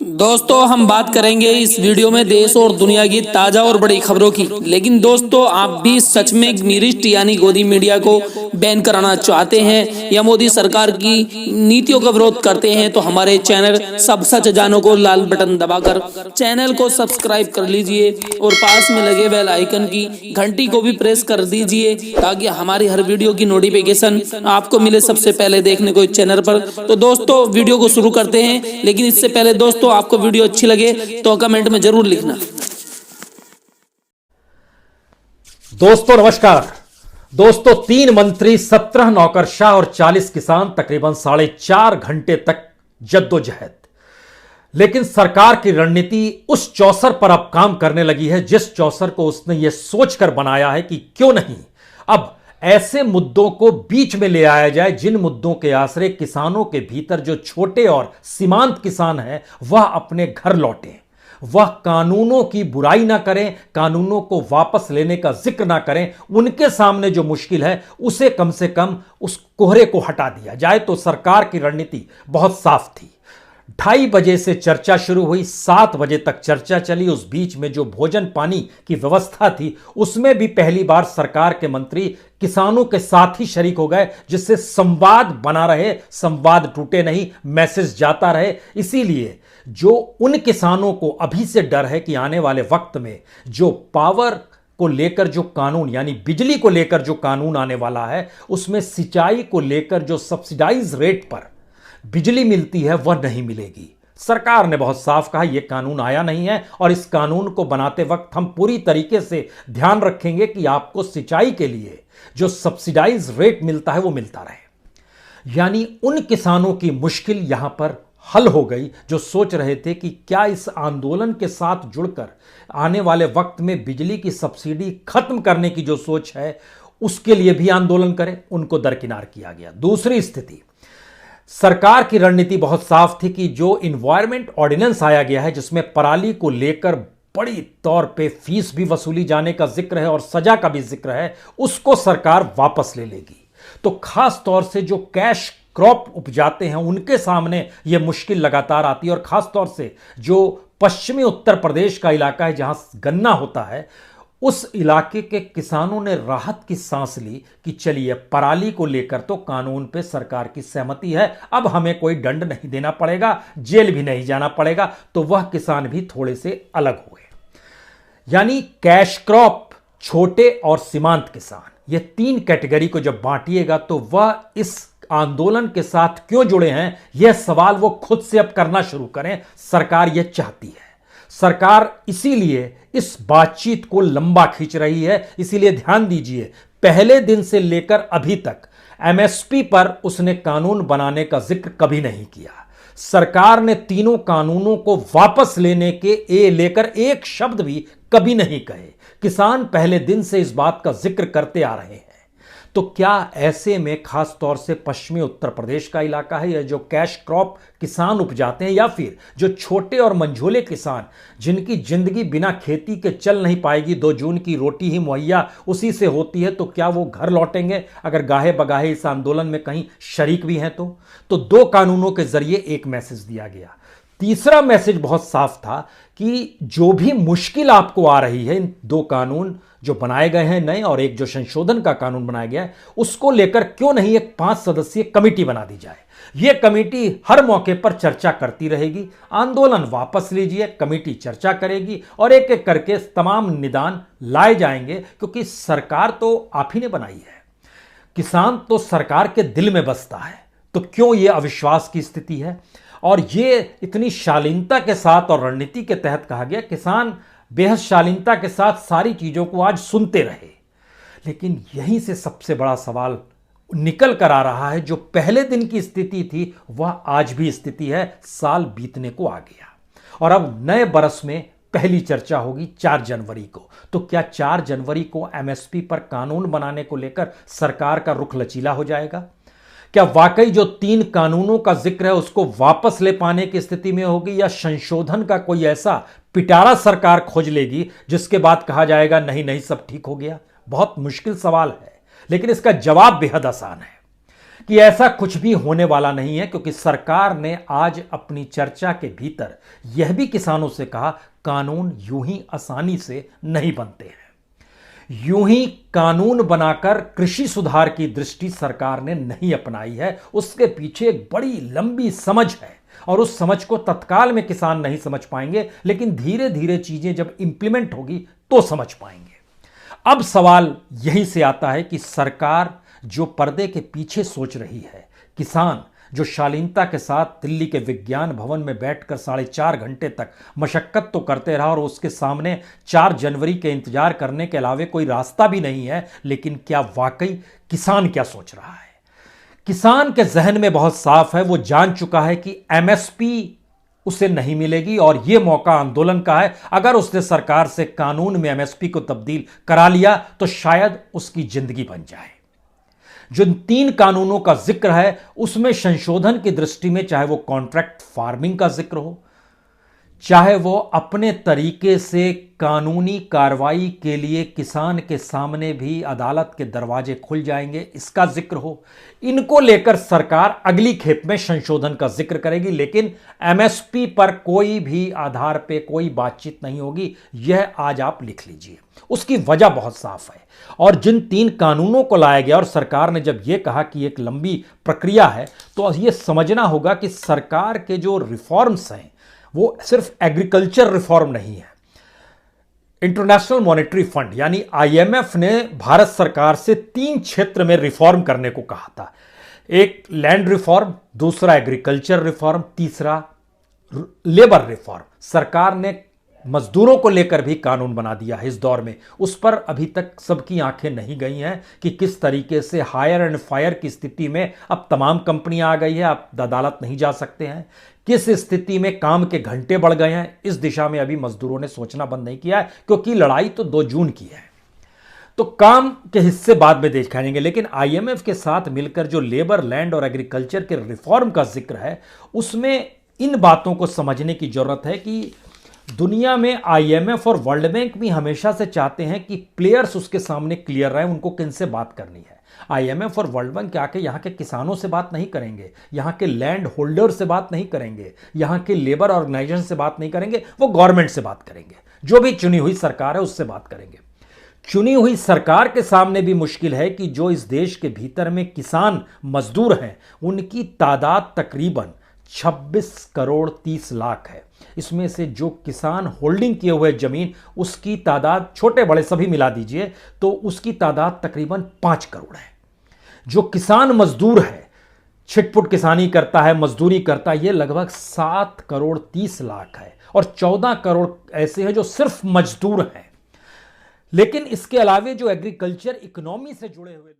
दोस्तों हम बात करेंगे इस वीडियो में देश और दुनिया की ताजा और बड़ी खबरों की। लेकिन दोस्तों आप भी सच में मिरिस्ट यानी गोदी मीडिया को बैन कराना चाहते हैं या मोदी सरकार की नीतियों का विरोध करते हैं तो हमारे चैनल सब सच जानो को लाल बटन दबाकर चैनल को सब्सक्राइब कर लीजिए और पास में लगे बेल आइकन की घंटी को भी प्रेस कर दीजिए ताकि हमारी हर वीडियो की नोटिफिकेशन आपको मिले सबसे पहले देखने को इस चैनल पर। तो दोस्तों वीडियो को शुरू करते हैं, लेकिन इससे पहले दोस्तों आपको वीडियो अच्छी लगे तो कमेंट में जरूर लिखना। दोस्तों नमस्कार। दोस्तों 3 मंत्री, 17 नौकरशाह और 40 किसान तकरीबन 4.5 घंटे तक जद्दोजहद। लेकिन सरकार की रणनीति उस चौसर पर अब काम करने लगी है जिस चौसर को उसने यह सोचकर बनाया है कि क्यों नहीं अब ऐसे मुद्दों को बीच में ले आया जाए जिन मुद्दों के आश्रय किसानों के भीतर जो छोटे और सीमांत किसान हैं वह अपने घर लौटें, वह कानूनों की बुराई ना करें, कानूनों को वापस लेने का जिक्र ना करें, उनके सामने जो मुश्किल है उसे कम से कम उस कोहरे को हटा दिया जाए। तो सरकार की रणनीति बहुत साफ थी। 2:30 बजे से चर्चा शुरू हुई, 7 बजे तक चर्चा चली। उस बीच में जो भोजन पानी की व्यवस्था थी उसमें भी पहली बार सरकार के मंत्री किसानों के साथ ही शरीक हो गए, जिससे संवाद बना रहे, संवाद टूटे नहीं, मैसेज जाता रहे। इसीलिए जो उन किसानों को अभी से डर है कि आने वाले वक्त में जो पावर को लेकर जो कानून यानी बिजली को लेकर जो कानून आने वाला है उसमें सिंचाई को लेकर जो सब्सिडाइज रेट पर बिजली मिलती है वह नहीं मिलेगी। सरकार ने बहुत साफ कहा यह कानून आया नहीं है और इस कानून को बनाते वक्त हम पूरी तरीके से ध्यान रखेंगे कि आपको सिंचाई के लिए जो सब्सिडाइज रेट मिलता है वो मिलता रहे। यानी उन किसानों की मुश्किल यहां पर हल हो गई जो सोच रहे थे कि क्या इस आंदोलन के साथ जुड़कर आने वाले वक्त में बिजली की सब्सिडी खत्म करने की जो सोच है उसके लिए भी आंदोलन करें, उनको दरकिनार किया गया। दूसरी स्थिति, सरकार की रणनीति बहुत साफ थी कि जो इन्वायरमेंट ऑर्डिनेंस आया गया है जिसमें पराली को लेकर बड़ी तौर पे फीस भी वसूली जाने का जिक्र है और सजा का भी जिक्र है, उसको सरकार वापस ले लेगी। तो खास तौर से जो कैश क्रॉप उपजाते हैं उनके सामने यह मुश्किल लगातार आती है और खास तौर से जो पश्चिमी उत्तर प्रदेश का इलाका है जहां गन्ना होता है उस इलाके के किसानों ने राहत की सांस ली कि चलिए पराली को लेकर तो कानून पे सरकार की सहमति है, अब हमें कोई दंड नहीं देना पड़ेगा, जेल भी नहीं जाना पड़ेगा। तो वह किसान भी थोड़े से अलग हुए। यानी कैश क्रॉप, छोटे और सीमांत किसान, ये 3 कैटेगरी को जब बांटिएगा तो वह इस आंदोलन के साथ क्यों जुड़े हैं यह सवाल वो खुद से अब करना शुरू करें। सरकार यह चाहती है, सरकार इसीलिए इस बातचीत को लंबा खींच रही है। इसीलिए ध्यान दीजिए, पहले दिन से लेकर अभी तक एमएसपी पर उसने कानून बनाने का जिक्र कभी नहीं किया। सरकार ने तीनों कानूनों को वापस लेने के लेकर एक शब्द भी कभी नहीं कहे। किसान पहले दिन से इस बात का जिक्र करते आ रहे हैं। तो क्या ऐसे में खास तौर से पश्चिमी उत्तर प्रदेश का इलाका है या जो कैश क्रॉप किसान उपजाते हैं या फिर जो छोटे और मंझोले किसान जिनकी जिंदगी बिना खेती के चल नहीं पाएगी, 2 जून की रोटी ही मुहैया उसी से होती है, तो क्या वो घर लौटेंगे अगर गाहे बगाहे इस आंदोलन में कहीं शरीक भी हैं? तो 2 कानूनों के जरिए एक मैसेज दिया गया। तीसरा मैसेज बहुत साफ था कि जो भी मुश्किल आपको आ रही है, इन 2 कानून जो बनाए गए हैं नए और एक जो संशोधन का कानून बनाया गया है उसको लेकर क्यों नहीं एक 5 सदस्यीय कमेटी बना दी जाए। यह कमेटी हर मौके पर चर्चा करती रहेगी। आंदोलन वापस लीजिए, कमेटी चर्चा करेगी और एक एक करके तमाम निदान लाए जाएंगे, क्योंकि सरकार तो आप ही ने बनाई है, किसान तो सरकार के दिल में बसता है। तो क्यों यह अविश्वास की स्थिति है? और यह इतनी शालीनता के साथ और रणनीति के तहत कहा गया, किसान बेहद शालीनता के साथ सारी चीजों को आज सुनते रहे। लेकिन यहीं से सबसे बड़ा सवाल निकल कर आ रहा है, जो पहले दिन की स्थिति थी वह आज भी स्थिति है। साल बीतने को आ गया और अब नए बरस में पहली चर्चा होगी 4 जनवरी को। तो क्या 4 जनवरी को एमएसपी पर कानून बनाने को लेकर सरकार का रुख लचीला हो जाएगा? क्या वाकई जो 3 कानूनों का जिक्र है उसको वापस ले पाने की स्थिति में होगी या संशोधन का कोई ऐसा पिटारा सरकार खोज लेगी जिसके बाद कहा जाएगा नहीं नहीं सब ठीक हो गया? बहुत मुश्किल सवाल है, लेकिन इसका जवाब बेहद आसान है कि ऐसा कुछ भी होने वाला नहीं है, क्योंकि सरकार ने आज अपनी चर्चा के भीतर यह भी किसानों से कहा, कानून यूं ही आसानी से नहीं बनते हैं। यूं ही कानून बनाकर कृषि सुधार की दृष्टि सरकार ने नहीं अपनाई है। उसके पीछे एक बड़ी लंबी समझ है और उस समझ को तत्काल में किसान नहीं समझ पाएंगे, लेकिन धीरे धीरे चीजें जब इंप्लीमेंट होगी तो समझ पाएंगे। अब सवाल यहीं से आता है कि सरकार जो पर्दे के पीछे सोच रही है, किसान जो शालीनता के साथ दिल्ली के विज्ञान भवन में बैठकर 4.5 घंटे तक मशक्कत तो करते रहा और उसके सामने 4 जनवरी के इंतजार करने के अलावे कोई रास्ता भी नहीं है, लेकिन क्या वाकई किसान क्या सोच रहा है? किसान के जहन में बहुत साफ है, वो जान चुका है कि एमएसपी उसे नहीं मिलेगी और यह मौका आंदोलन का है। अगर उसने सरकार से कानून में एमएसपी को तब्दील करा लिया तो शायद उसकी जिंदगी बन जाए। जो 3 कानूनों का जिक्र है उसमें संशोधन की दृष्टि में, चाहे वो कॉन्ट्रैक्ट फार्मिंग का जिक्र हो, चाहे वो अपने तरीके से कानूनी कार्रवाई के लिए किसान के सामने भी अदालत के दरवाजे खुल जाएंगे, इसका जिक्र हो, इनको लेकर सरकार अगली खेप में संशोधन का जिक्र करेगी। लेकिन एमएसपी पर कोई भी आधार पे कोई बातचीत नहीं होगी, यह आज आप लिख लीजिए। उसकी वजह बहुत साफ है। और जिन 3 कानूनों को लाया गया और सरकार ने जब यह कहा कि एक लंबी प्रक्रिया है, तो यह समझना होगा कि सरकार के जो रिफॉर्म्स हैं वो सिर्फ एग्रीकल्चर रिफॉर्म नहीं है। इंटरनेशनल मॉनेटरी फंड यानी आईएमएफ ने भारत सरकार से 3 क्षेत्र में रिफॉर्म करने को कहा था। एक लैंड रिफॉर्म, दूसरा एग्रीकल्चर रिफॉर्म, तीसरा लेबर रिफॉर्म। सरकार ने मजदूरों को लेकर भी कानून बना दिया है इस दौर में। उस पर अभी तक सबकी आंखें नहीं गई हैं कि किस तरीके से हायर एंड फायर की स्थिति में अब तमाम कंपनियां आ गई है, आप अदालत नहीं जा सकते हैं। किस स्थिति में काम के घंटे बढ़ गए हैं, इस दिशा में अभी मजदूरों ने सोचना बंद नहीं किया है, क्योंकि लड़ाई तो 2 जून की है। तो काम के हिस्से बाद में देख जाएंगे, लेकिन आईएमएफ के साथ मिलकर जो लेबर, लैंड और एग्रीकल्चर के रिफॉर्म का जिक्र है, उसमें इन बातों को समझने की जरूरत है कि दुनिया में आईएमएफ और वर्ल्ड बैंक भी हमेशा से चाहते हैं कि प्लेयर्स उसके सामने क्लियर रहे, उनको किनसे बात करनी है। आईएमएफ और वर्ल्ड बैंक आके यहाँ के किसानों से बात नहीं करेंगे, यहाँ के लैंड होल्डर से बात नहीं करेंगे, यहाँ के लेबर ऑर्गेनाइजेशन से बात नहीं करेंगे, वो गवर्नमेंट से बात करेंगे। जो भी चुनी हुई सरकार है उससे बात करेंगे। चुनी हुई सरकार के सामने भी मुश्किल है कि जो इस देश के भीतर में किसान मजदूर हैं, उनकी तादाद तकरीबन 26 करोड़ 30 लाख है। इसमें से जो किसान होल्डिंग किए हुए जमीन, उसकी तादाद छोटे बड़े सभी मिला दीजिए तो उसकी तादाद तकरीबन 5 करोड़ है। जो किसान मजदूर है, छिटपुट किसानी करता है, मजदूरी करता है, ये लगभग 7 करोड़ 30 लाख है और 14 करोड़ ऐसे हैं जो सिर्फ मजदूर हैं। लेकिन इसके अलावे जो एग्रीकल्चर इकोनॉमी से जुड़े हुए